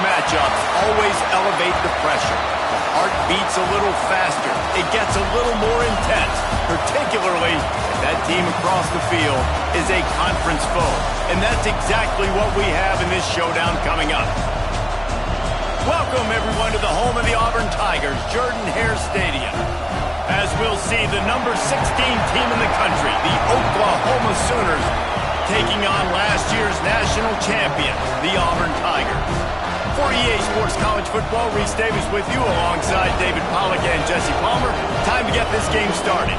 matchups always elevate the pressure. The heart beats a little faster. It gets a little more intense, particularly if that team across the field is a conference foe. And that's exactly what we have in this showdown coming up. Welcome, everyone, to the home of the Auburn Tigers, Jordan-Hare Stadium. As we'll see, the number 16 team in the country, the Oklahoma Sooners, taking on last year's national champion, the Auburn Tigers. For EA Sports College Football, Reese Davis with you alongside David Pollack and Jesse Palmer. Time to get this game started.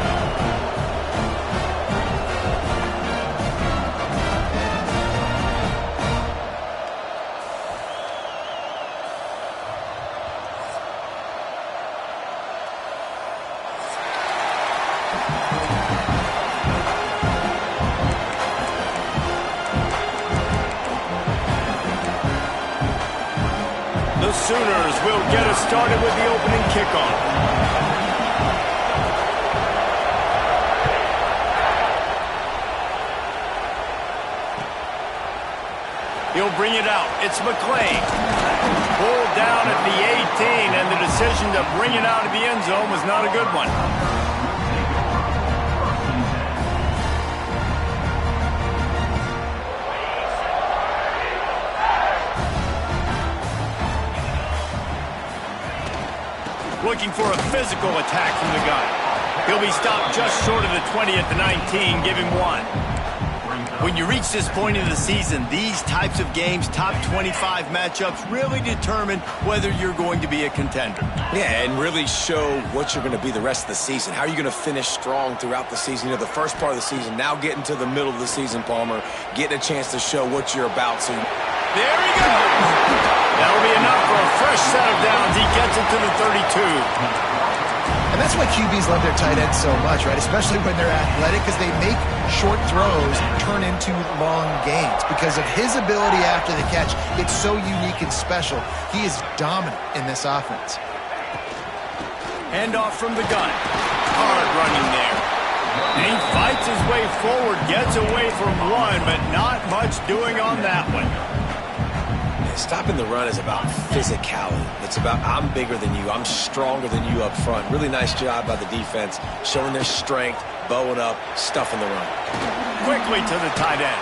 The Sooners will get us started with the opening kickoff. He'll bring it out. It's McClain. Pulled down at the 18, and the decision to bring it out of the end zone was not a good one. Looking for a physical attack from the gun. He'll be stopped just short of the 20 at the 19. Give him one. When you reach this point in the season, these types of games, top 25 matchups, really determine whether you're going to be a contender. Yeah, and really show what you're going to be the rest of the season. How are you going to finish strong throughout the season? You know, the first part of the season, now getting to the middle of the season, Palmer, getting a chance to show what you're about. So there he goes. That'll be enough for a fresh set of downs. He gets it to the 32. And that's why QBs love their tight ends so much, right? Especially when they're athletic, because they make short throws turn into long gains. Because of his ability after the catch, it's so unique and special. He is dominant in this offense. Handoff from the gun. Hard running there. He fights his way forward, gets away from one, but not much doing on that one. Stopping the run is about physicality. It's about I'm bigger than you. I'm stronger than you up front. Really nice job by the defense, showing their strength, bowing up, stuffing the run. Quickly to the tight end.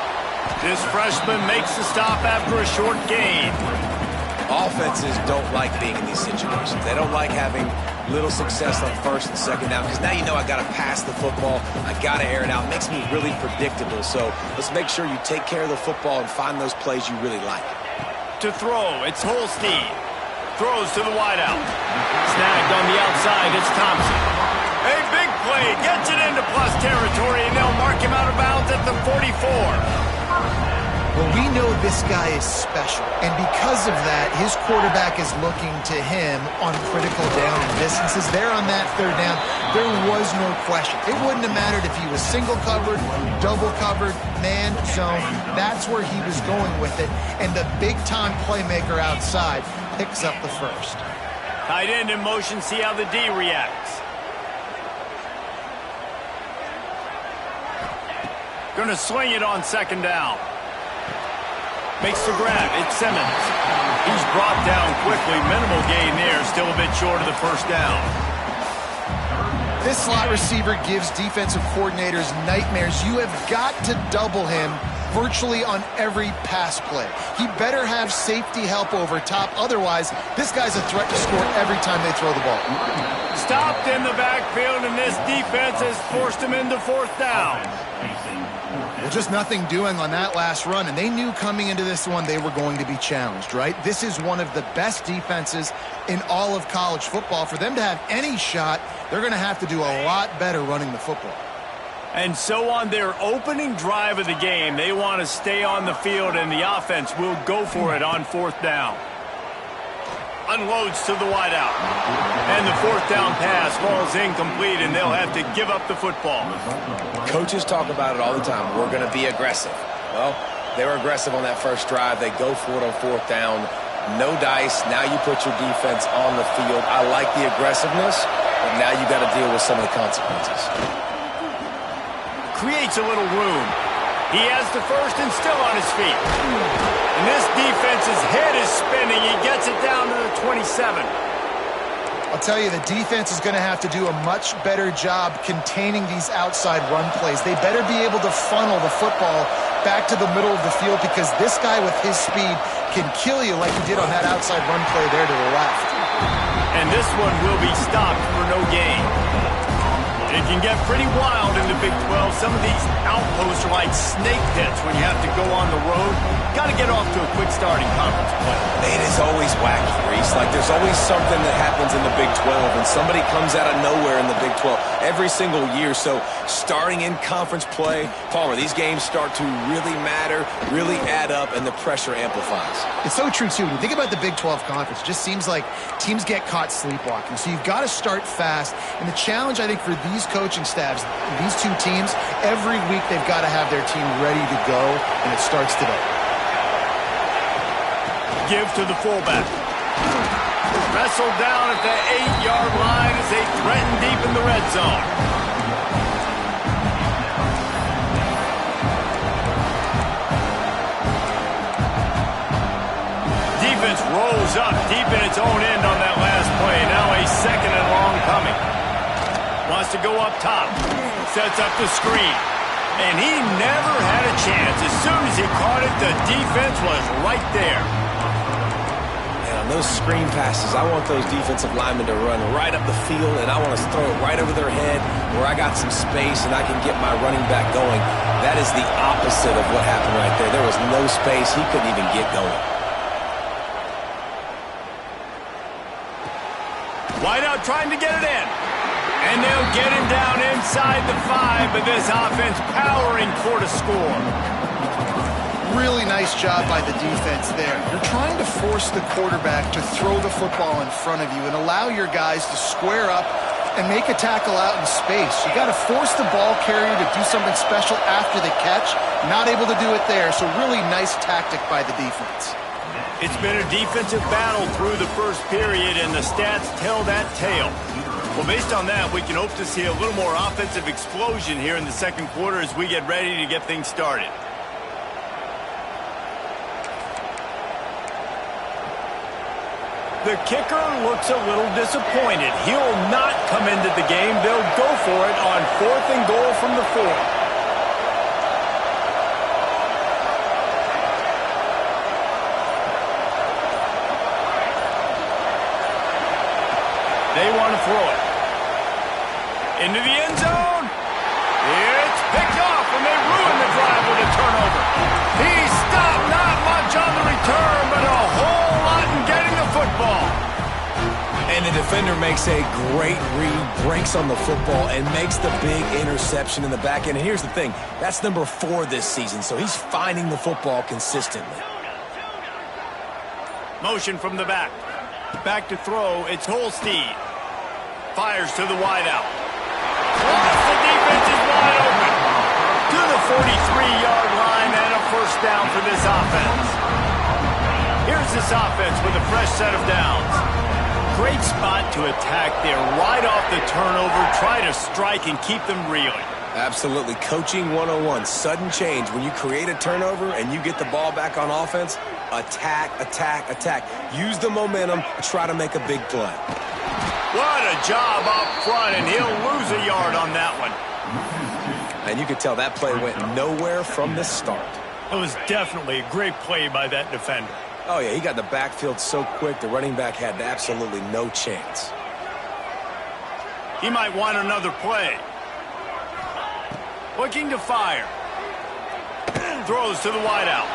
This freshman makes the stop after a short gain. Offenses don't like being in these situations. They don't like having little success on first and second down because now you know I got to pass the football. I got to air it out. It makes me really predictable. So let's make sure you take care of the football and find those plays you really like. To throw, it's Holstein. Throws to the wideout. Snagged on the outside, it's Thompson. A big play, gets it into plus territory, and they'll mark him out of bounds at the 44. Well, we know this guy is special, and because of that, his quarterback is looking to him on critical down and distances. There on that third down, there was no question. It wouldn't have mattered if he was single covered, double covered, man, zone. That's where he was going with it, and the big-time playmaker outside picks up the first. Tight end in motion, see how the D reacts. Gonna swing it on second down. Makes the grab. It's Simmons. He's brought down quickly. Minimal gain there. Still a bit short of the first down. This slot receiver gives defensive coordinators nightmares. You have got to double him virtually on every pass play. He better have safety help over top. Otherwise, this guy's a threat to score every time they throw the ball. Stopped in the backfield, and this defense has forced him into fourth down. Well, just nothing doing on that last run, and they knew coming into this one they were going to be challenged, right? This is one of the best defenses in all of college football. For them to have any shot, they're going to have to do a lot better running the football. And so on their opening drive of the game, they want to stay on the field, and the offense will go for it on fourth down. Unloads to the wideout. And the fourth down pass falls incomplete, and they'll have to give up the football. Coaches talk about it all the time. We're going to be aggressive. Well, they were aggressive on that first drive. They go for it on fourth down. No dice. Now you put your defense on the field. I like the aggressiveness, but now you got to deal with some of the consequences. Creates a little room. He has the first and still on his feet. And this defense's head is spinning. He gets it down to the 27. I'll tell you, the defense is going to have to do a much better job containing these outside run plays. They better be able to funnel the football back to the middle of the field, because this guy with his speed can kill you like he did on that outside run play there to the left. And this one will be stopped for no gain. It can get pretty wild in the Big 12. Some of these outposts are like snake pits when you have to go on the road. Got to get off to a quick start in conference play. It is always wacky, Reese. Like, there's always something that happens in the Big 12, and somebody comes out of nowhere in the Big 12 every single year. So starting in conference play, Palmer, these games start to really matter, really add up, and the pressure amplifies. It's so true, too. When you think about the Big 12 conference, it just seems like teams get caught sleepwalking. So you've got to start fast. And the challenge, I think, for these coaching staffs, these two teams, every week they've got to have their team ready to go, and it starts today. Give to the fullback. Wrestled down at the 8-yard line as they threaten deep in the red zone. Defense rolls up deep in its own end on that last play. Now a second and long coming. Wants to go up top. Sets up the screen. And he never had a chance. As soon as he caught it, the defense was right there. And on those screen passes, I want those defensive linemen to run right up the field, and I want to throw it right over their head where I got some space and I can get my running back going. That is the opposite of what happened right there. There was no space. He couldn't even get going. Wideout trying to get it in. And they'll get him down inside the 5, but this offense powering for the score. Really nice job by the defense there. You're trying to force the quarterback to throw the football in front of you and allow your guys to square up and make a tackle out in space. You got to force the ball carrier to do something special after the catch. Not able to do it there, so really nice tactic by the defense. It's been a defensive battle through the first period, and the stats tell that tale. Well, based on that, we can hope to see a little more offensive explosion here in the second quarter as we get ready to get things started. The kicker looks a little disappointed. He'll not come into the game. They'll go for it on 4th and goal from the 4. They want to throw it. Into the end zone. It's picked off, and they ruin the drive with a turnover. He stopped, not much on the return, but a whole lot in getting the football. And the defender makes a great read, breaks on the football, and makes the big interception in the back end. And here's the thing, that's number 4 this season, so he's finding the football consistently. Motion from the back. Back to throw, it's Holstein. Fires to the wideout. The defense is wide open. To the 43-yard line and a first down for this offense. Here's this offense with a fresh set of downs. Great spot to attack there. Right off the turnover, try to strike and keep them reeling. Absolutely. Coaching 101. Sudden change. When you create a turnover and you get the ball back on offense, attack, attack, attack. Use the momentum to try to make a big play. What a job up front, and he'll lose a yard on that one. And you could tell that play went nowhere from the start. It was definitely a great play by that defender. Oh, yeah, he got in the backfield so quick, the running back had absolutely no chance. He might want another play. Looking to fire. Throws to the wideout.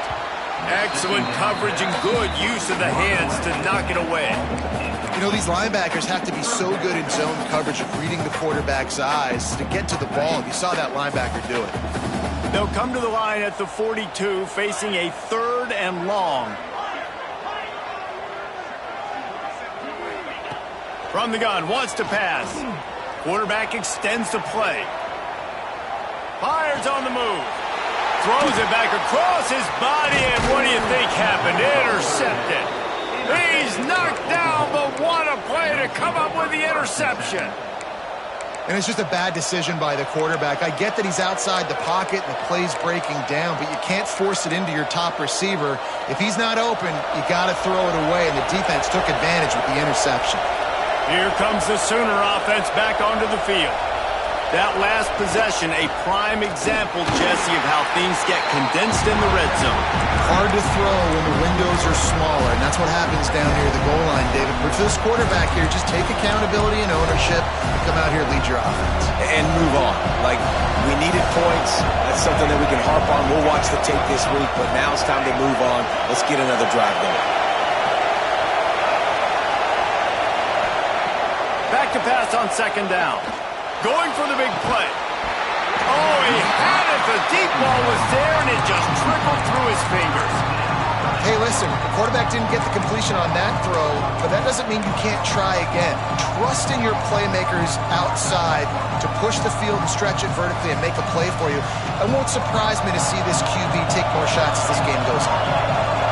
Excellent coverage and good use of the hands to knock it away. You know, these linebackers have to be so good in zone coverage of reading the quarterback's eyes to get to the ball. You saw that linebacker do it. They'll come to the line at the 42, facing a 3rd and long. From the gun, wants to pass. Quarterback extends the play. Fires on the move. Throws it back across his body, and what do you think happened? Intercepted. He's knocked down, but what a play to come up with the interception. And it's just a bad decision by the quarterback. I get that he's outside the pocket and the play's breaking down, but you can't force it into your top receiver. If he's not open, you got to throw it away, and the defense took advantage with the interception. Here comes the Sooner offense back onto the field. That last possession, a prime example, Jesse, of how things get condensed in the red zone. Hard to throw when the windows are smaller, and that's what happens down near the goal line, David. But for this quarterback here, just take accountability and ownership and come out here and lead your offense. And move on. Like, we needed points. That's something that we can harp on. We'll watch the tape this week, but now it's time to move on. Let's get another drive going. Back to pass on second down. Going for the big play. Oh, he had it. The deep ball was there, and it just trickled through his fingers. Hey, listen, the quarterback didn't get the completion on that throw, but that doesn't mean you can't try again. Trust in your playmakers outside to push the field and stretch it vertically and make a play for you. It won't surprise me to see this QB take more shots as this game goes on.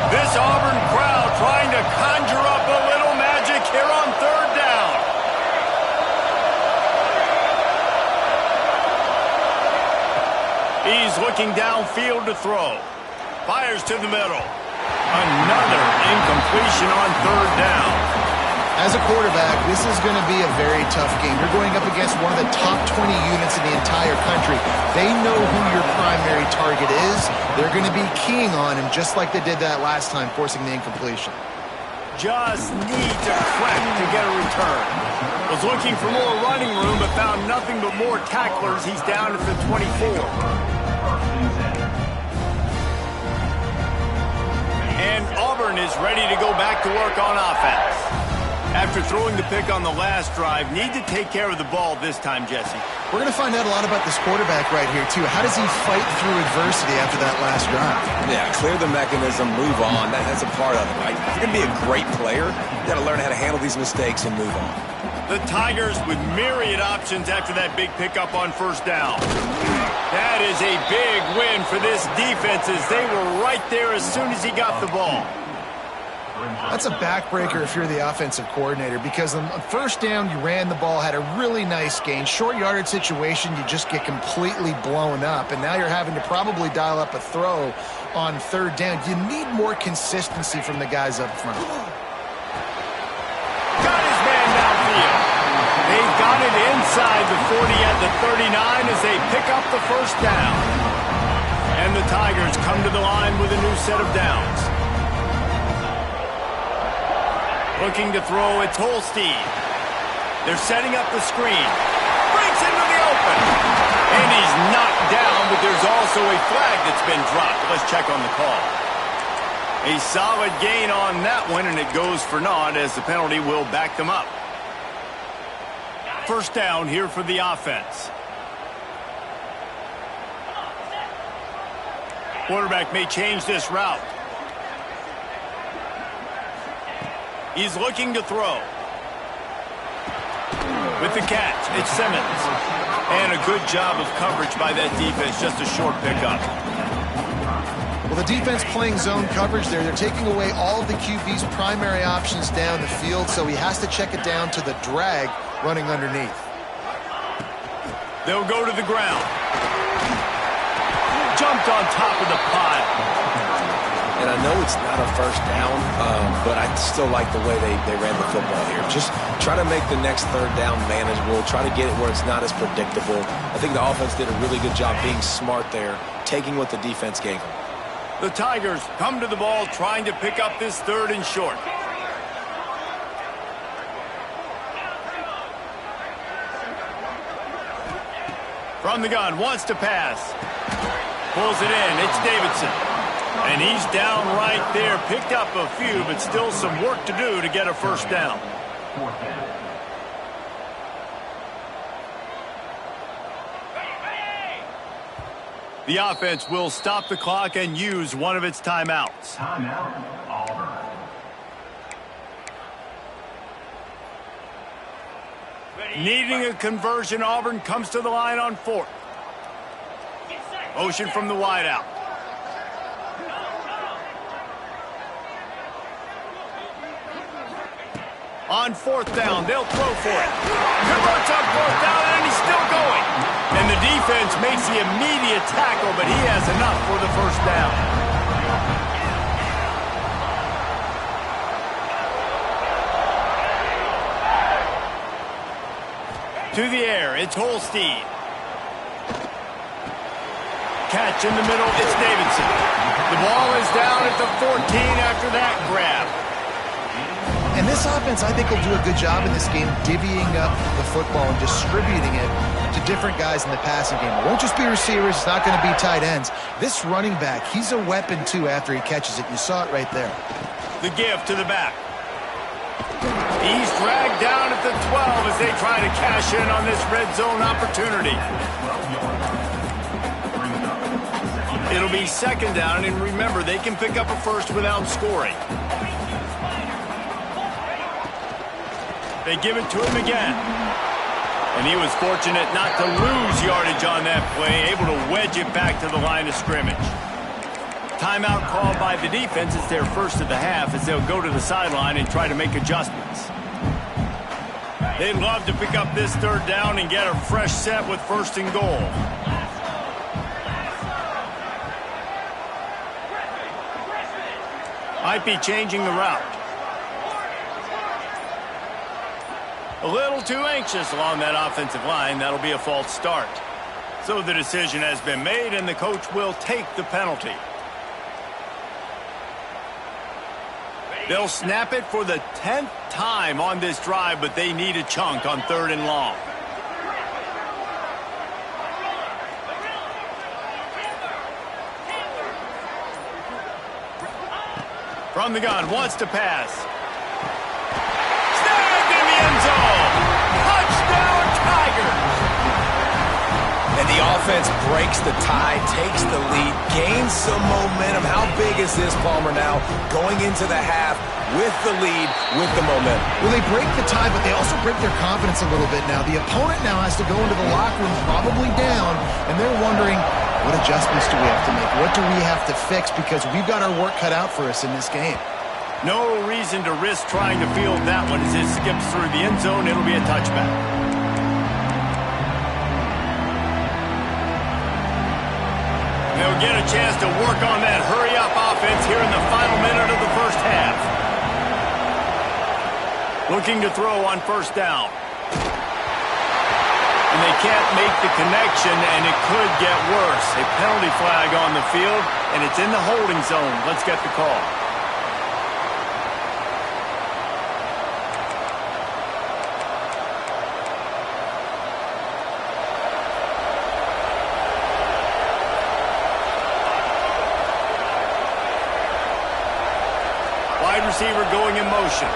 This Auburn crowd trying to conjure up a little magic here on third down. He's looking downfield to throw. Fires to the middle. Another incompletion on third down. As a quarterback, this is going to be a very tough game. You're going up against one of the top 20 units in the entire country. They know who your primary target is. They're going to be keying on him just like they did that last time, forcing the incompletion. Just needs a crack to get a return. Was looking for more running room, but found nothing but more tacklers. He's down at the 24. And Auburn is ready to go back to work on offense. After throwing the pick on the last drive, need to take care of the ball this time, Jesse. We're going to find out a lot about this quarterback right here, too. How does he fight through adversity after that last drive? Yeah, clear the mechanism, move on. That's a part of it, right? If you're going to be a great player, you got to learn how to handle these mistakes and move on. The Tigers with myriad options after that big pickup on first down. That is a big win for this defense as they were right there as soon as he got the ball. That's a backbreaker if you're the offensive coordinator, because on first down, you ran the ball, had a really nice gain. Short yardage situation, you just get completely blown up, and now you're having to probably dial up a throw on third down. You need more consistency from the guys up front. Got his man downfield. They've got it inside the 40 at the 39 as they pick up the first down. And the Tigers come to the line with a new set of downs. Looking to throw, it's Holstein. They're setting up the screen. Breaks into the open. And he's knocked down, but there's also a flag that's been dropped. Let's check on the call. A solid gain on that one, and it goes for naught as the penalty will back them up. First down here for the offense. Quarterback may change this route. He's looking to throw. With the catch, it's Simmons. And a good job of coverage by that defense, just a short pickup. Well, the defense playing zone coverage there. They're taking away all of the QB's primary options down the field, so he has to check it down to the drag running underneath. They'll go to the ground. Jumped on top of the pile. And I know it's not a first down, but I still like the way they ran the football here. Just try to make the next third down manageable. Try to get it where it's not as predictable. I think the offense did a really good job being smart there, taking what the defense gave them. The Tigers come to the ball trying to pick up this third and short. From the gun, wants to pass. Pulls it in, it's Davidson. And he's down right there, picked up a few, but still some work to do to get a first down. The offense will stop the clock and use one of its timeouts. Timeout, Auburn. Needing a conversion, Auburn comes to the line on fourth. Motion from the wideout. On fourth down, they'll throw for it. Converts on fourth down, and he's still going. And the defense makes the immediate tackle, but he has enough for the first down. To the air, it's Holstein. Catch in the middle, it's Davidson. The ball is down at the 14 after that grab. And this offense, I think, will do a good job in this game divvying up the football and distributing it to different guys in the passing game. It won't just be receivers. It's not going to be tight ends. This running back, he's a weapon, too, after he catches it. You saw it right there. The give to the back. He's dragged down at the 12 as they try to cash in on this red zone opportunity. It'll be second down, and remember, they can pick up a first without scoring. They give it to him again. And he was fortunate not to lose yardage on that play, able to wedge it back to the line of scrimmage. Timeout called by the defense. It's their first of the half as they'll go to the sideline and try to make adjustments. They'd love to pick up this third down and get a fresh set with first and goal. Might be changing the route. A little too anxious along that offensive line. That'll be a false start. So the decision has been made, and the coach will take the penalty. They'll snap it for the 10th time on this drive, but they need a chunk on third and long. From the gun, wants to pass. Snagged in the end zone. Touchdown, Tigers. And the offense breaks the tie, takes the lead, gains some momentum. How big is this, Palmer, now going into the half with the lead, with the momentum? Well, they break the tie, but they also break their confidence a little bit now. The opponent now has to go into the locker room probably down, and they're wondering, what adjustments do we have to make? What do we have to fix? Because we've got our work cut out for us in this game. No reason to risk trying to field that one as it skips through the end zone. It'll be a touchback. They'll get a chance to work on that hurry-up offense here in the final minute of the first half. Looking to throw on first down. And they can't make the connection, and it could get worse. A penalty flag on the field, and it's in the holding zone. Let's get the call. Wide receiver going in motion.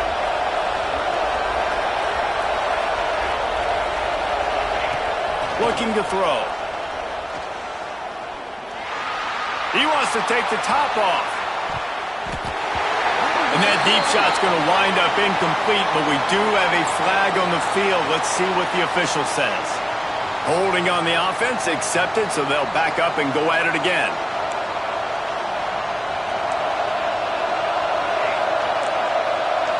Looking to throw. He wants to take the top off. And that deep shot's going to wind up incomplete, but we do have a flag on the field. Let's see what the official says. Holding on the offense, accepted, so they'll back up and go at it again.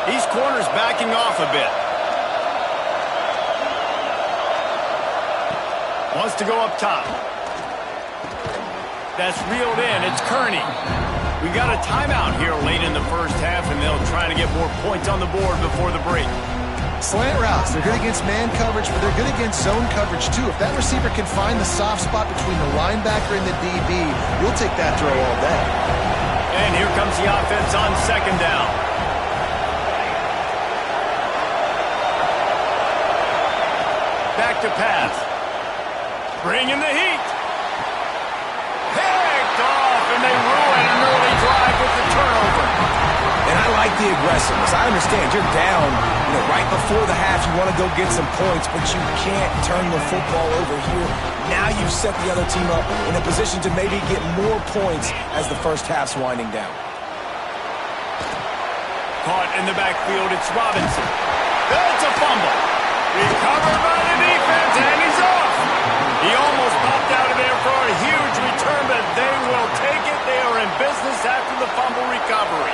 These corners backing off a bit. Wants to go up top. That's reeled in. It's Kearney. We got a timeout here late in the first half, and they'll try to get more points on the board before the break. Slant routes, they're good against man coverage, but they're good against zone coverage, too. If that receiver can find the soft spot between the linebacker and the DB, you'll take that throw all day. And here comes the offense on second down. Back to pass. Bringing the heat. Picked off, and they ruin an early drive with the turnover. And I like the aggressiveness. I understand you're down, right before the half. You want to go get some points, but you can't turn the football over here. Now you've set the other team up in a position to maybe get more points as the first half's winding down. Caught in the backfield, it's Robinson. That's a fumble. Recovered by the defense, and he's off. He almost popped out of there for a huge return, but they will take it. They are in business after the fumble recovery.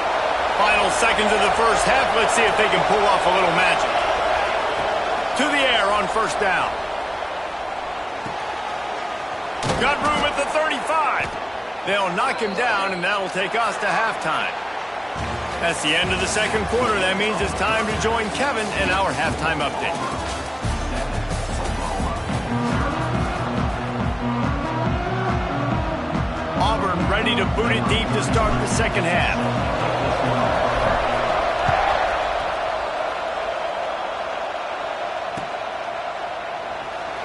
Final seconds of the first half. Let's see if they can pull off a little magic. To the air on first down. Got room at the 35. They'll knock him down, and that'll take us to halftime. That's the end of the second quarter. That means it's time to join Kevin in our halftime update. Auburn ready to boot it deep to start the second half.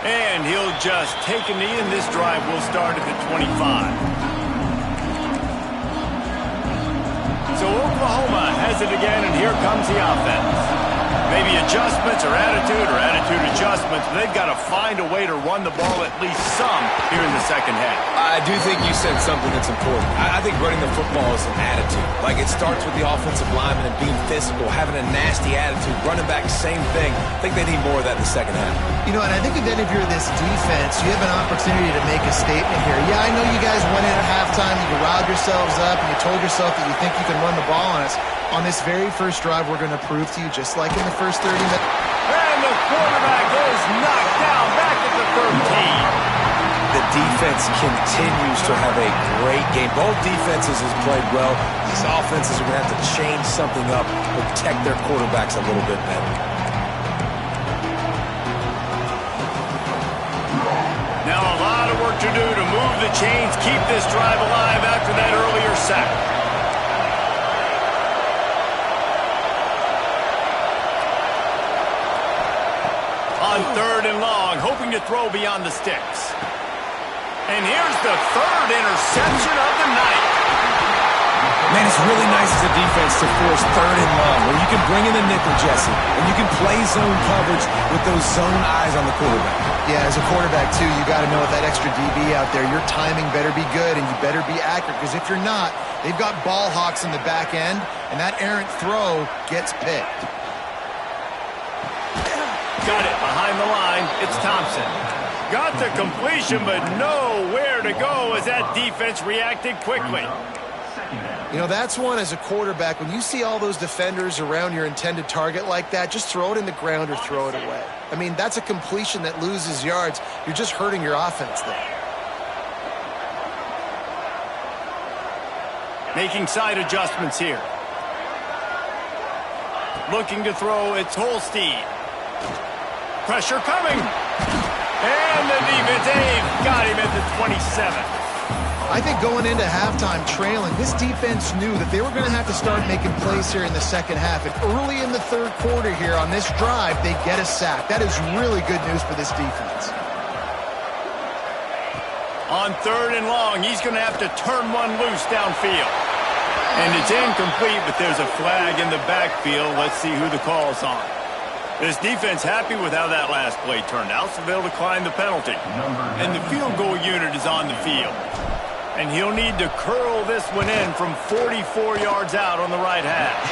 And he'll just take a knee, and this drive will start at the 25. So Oklahoma has it again, and here comes the offense. Maybe adjustments or attitude adjustments. But they've got to find a way to run the ball at least some here in the second half. I do think you said something that's important. I think running the football is an attitude. Like, it starts with the offensive lineman and being physical, having a nasty attitude. Running back, same thing. I think they need more of that in the second half. You know, and I think if any of you're this defense, you have an opportunity to make a statement here. Yeah, I know you guys went in at halftime, you riled yourselves up, and you told yourself that you think you can run the ball on us. On this very first drive, we're going to prove to you, just like in the first 30 minutes. And the quarterback is knocked down back at the 13. The defense continues to have a great game. Both defenses has played well. These offenses are going to have to change something up, protect their quarterbacks a little bit better. Now a lot of work to do to move the chains, keep this drive alive after that earlier sack. On third and long, hoping to throw beyond the sticks. And here's the third interception of the night. Man, it's really nice as a defense to force third and long, where you can bring in the nickel, Jesse, and you can play zone coverage with those zone eyes on the quarterback. Yeah, as a quarterback, too, you got to know with that extra DB out there, your timing better be good and you better be accurate, because if you're not, they've got ball hawks in the back end, and that errant throw gets picked. Got it behind the line. It's Thompson. Got the completion, but nowhere to go as that defense reacted quickly. You know, that's one as a quarterback. When you see all those defenders around your intended target like that, just throw it in the ground or throw it away. I mean, that's a completion that loses yards. You're just hurting your offense there. Making side adjustments here. Looking to throw, it's Holstein. Pressure coming. And the defense, got him at the 27. I think going into halftime trailing, this defense knew that they were going to have to start making plays here in the second half. And early in the third quarter here on this drive, they get a sack. That is really good news for this defense. On third and long, he's going to have to turn one loose downfield. And it's incomplete, but there's a flag in the backfield. Let's see who the call's on. This defense happy with how that last play turned out, so they'll decline the penalty. And the field goal unit is on the field. And he'll need to curl this one in from 44 yards out on the right hash.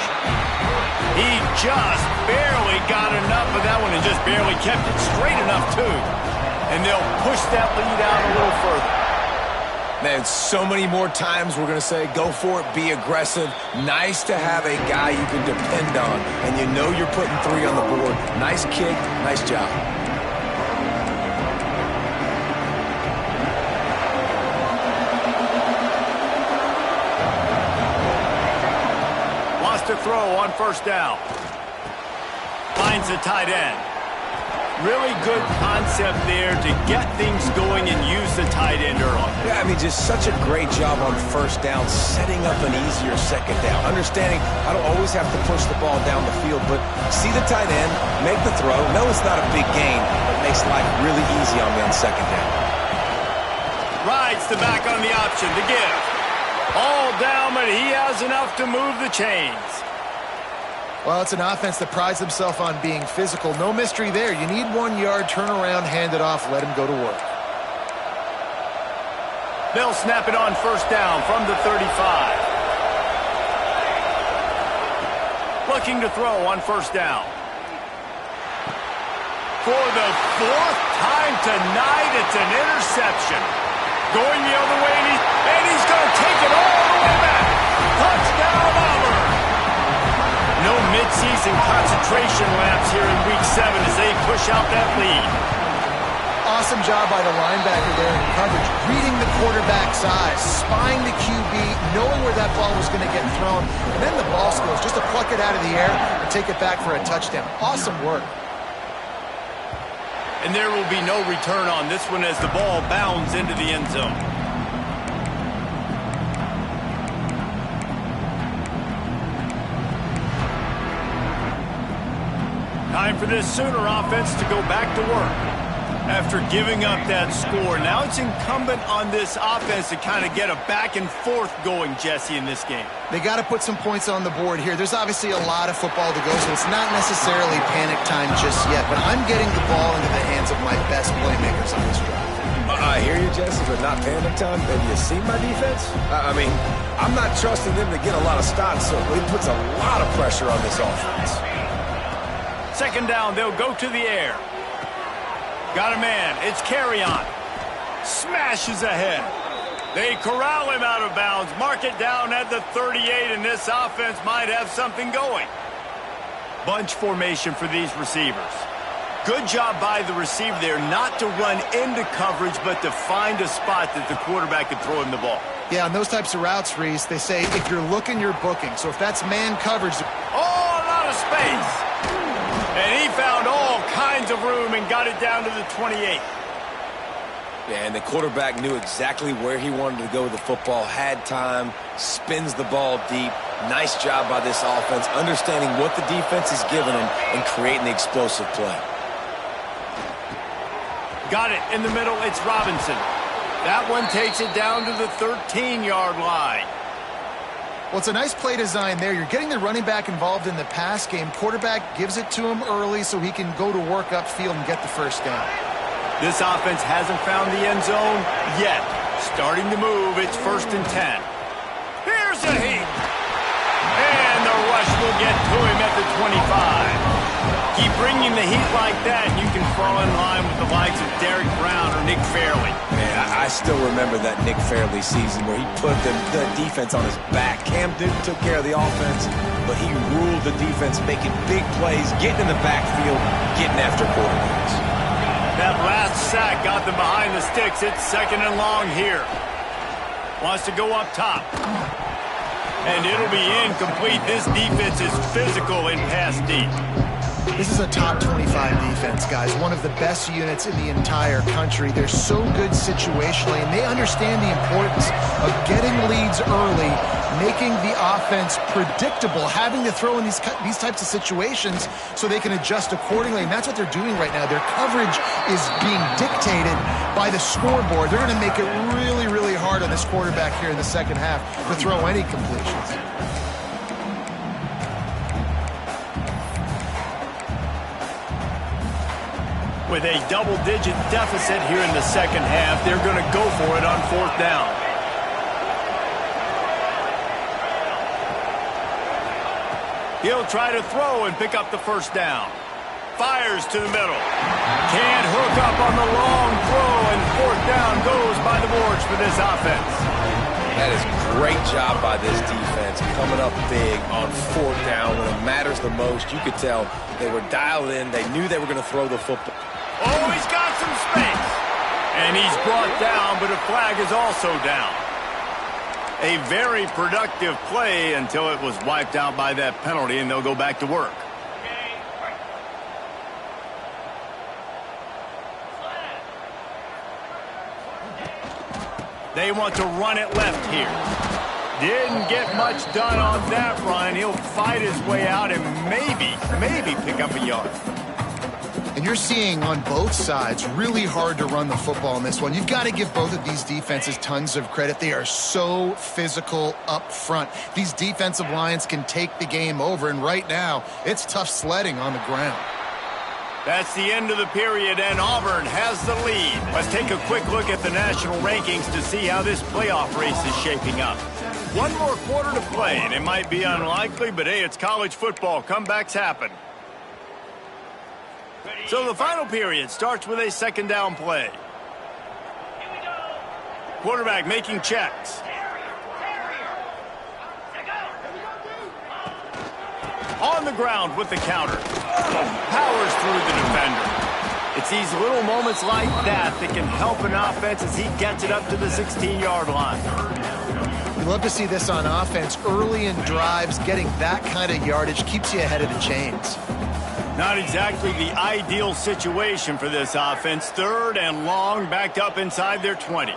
He just barely got enough of that one and just barely kept it straight enough, too. And they'll push that lead out a little further. Man, so many more times we're going to say, go for it, be aggressive. Nice to have a guy you can depend on, and you know you're putting three on the board. Nice kick, nice job. Wants to throw on first down. Finds the tight end. Really good concept there to get things going and use the tight end early. Yeah, I mean, just such a great job on first down, setting up an easier second down. Understanding I don't always have to push the ball down the field, but see the tight end, make the throw. No, it's not a big gain, but makes life really easy on me on second down. Rides the back on the option to give. All down, but he has enough to move the chains. Well, it's an offense that prides themselves on being physical. No mystery there. You need 1 yard, turn around, hand it off, let him go to work. They'll snap it on first down from the 35. Looking to throw on first down. For the fourth time tonight, it's an interception. Going the other way, and he's going to take it all the way back. Touchdown, Auburn. season concentration laps here in Week 7 as they push out that lead. Awesome job by the linebacker there in coverage, reading the quarterback's eyes, spying the QB, knowing where that ball was going to get thrown, and then the ball skills just to pluck it out of the air and take it back for a touchdown. Awesome work. And there will be no return on this one as the ball bounds into the end zone. Time for this Sooner offense to go back to work. After giving up that score, now it's incumbent on this offense to kind of get a back and forth going, Jesse, in this game. They got to put some points on the board here. There's obviously a lot of football to go, so it's not necessarily panic time just yet, but I'm getting the ball into the hands of my best playmakers on this drive. I hear you, Jesse, but not panic time. Have you seen my defense? I mean, I'm not trusting them to get a lot of stops, so it puts a lot of pressure on this offense. Second down, they'll go to the air. Got a man. It's Carry-On. Smashes ahead. They corral him out of bounds. Mark it down at the 38, and this offense might have something going. Bunch formation for these receivers. Good job by the receiver there not to run into coverage, but to find a spot that the quarterback can throw him the ball. Yeah, on those types of routes, Reese, they say if you're looking, you're booking. So if that's man coverage... Oh, a lot of space. And he found all kinds of room and got it down to the 28. Yeah, and the quarterback knew exactly where he wanted to go with the football, had time, spins the ball deep. Nice job by this offense, understanding what the defense is giving them and creating the explosive play. Got it in the middle. It's Robinson. That one takes it down to the 13-yard line. Well, it's a nice play design there. You're getting the running back involved in the pass game. Quarterback gives it to him early so he can go to work upfield and get the first down. This offense hasn't found the end zone yet. Starting to move. It's 1st and 10. Here's a heat. And the rush will get to him at the 25. Keep bringing the heat like that, and you can fall in line with the likes of Derek Brown or Nick Fairley. Man, I still remember that Nick Fairley season where he put the defense on his back. Cam Newton took care of the offense, but he ruled the defense, making big plays, getting in the backfield, getting after quarterbacks. That last sack got them behind the sticks. It's 2nd and long here. Wants to go up top. And it'll be incomplete. This defense is physical in pass deep. This is a top 25 defense, guys. One of the best units in the entire country. They're so good situationally, and they understand the importance of getting leads early, making the offense predictable, having to throw in these types of situations so they can adjust accordingly, and that's what they're doing right now. Their coverage is being dictated by the scoreboard. They're going to make it really, really hard on this quarterback here in the second half to throw any completions. With a double-digit deficit here in the second half, they're going to go for it on 4th down. He'll try to throw and pick up the first down. Fires to the middle. Can't hook up on the long throw, and 4th down goes by the boards for this offense. That is great job by this defense, coming up big on 4th down when it matters the most. You could tell they were dialed in. They knew they were going to throw the football. Oh, he's got some space. And he's brought down, but a flag is also down. A very productive play until it was wiped out by that penalty, and they'll go back to work. They want to run it left here. Didn't get much done on that run. He'll fight his way out and maybe pick up a yard. And you're seeing on both sides really hard to run the football in this one. You've got to give both of these defenses tons of credit. They are so physical up front. These defensive lines can take the game over, and right now it's tough sledding on the ground. That's the end of the period, and Auburn has the lead. Let's take a quick look at the national rankings to see how this playoff race is shaping up. One more quarter to play, and it might be unlikely, but hey, it's college football. Comebacks happen. So the final period starts with a 2nd down play. Quarterback making checks. On the ground with the counter. Powers through the defender. It's these little moments like that that can help an offense as he gets it up to the 16-yard line. You love to see this on offense. Early in drives, getting that kind of yardage keeps you ahead of the chains. Not exactly the ideal situation for this offense. 3rd and long, backed up inside their 20.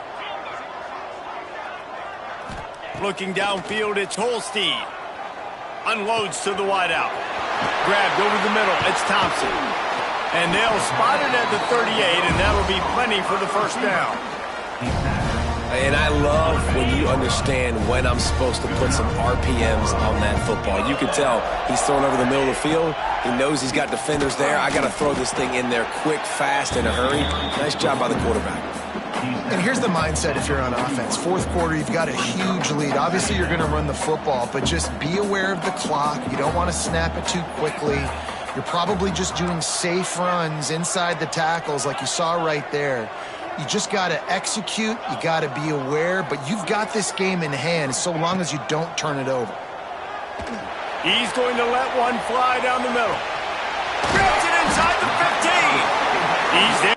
Looking downfield, it's Holstein. Unloads to the wideout. Grabbed over the middle, it's Thompson. And they'll spot it at the 38, and that'll be plenty for the first down. And I love when you understand when I'm supposed to put some RPMs on that football. You can tell he's throwing over the middle of the field. He knows he's got defenders there. I got to throw this thing in there quick, fast, in a hurry. Nice job by the quarterback. And here's the mindset if you're on offense. 4th quarter, you've got a huge lead. Obviously, you're going to run the football, but just be aware of the clock. You don't want to snap it too quickly. You're probably just doing safe runs inside the tackles like you saw right there. You just got to execute. You got to be aware, but you've got this game in hand so long as you don't turn it over. He's going to let one fly down the middle. Grabs it inside the 15. He's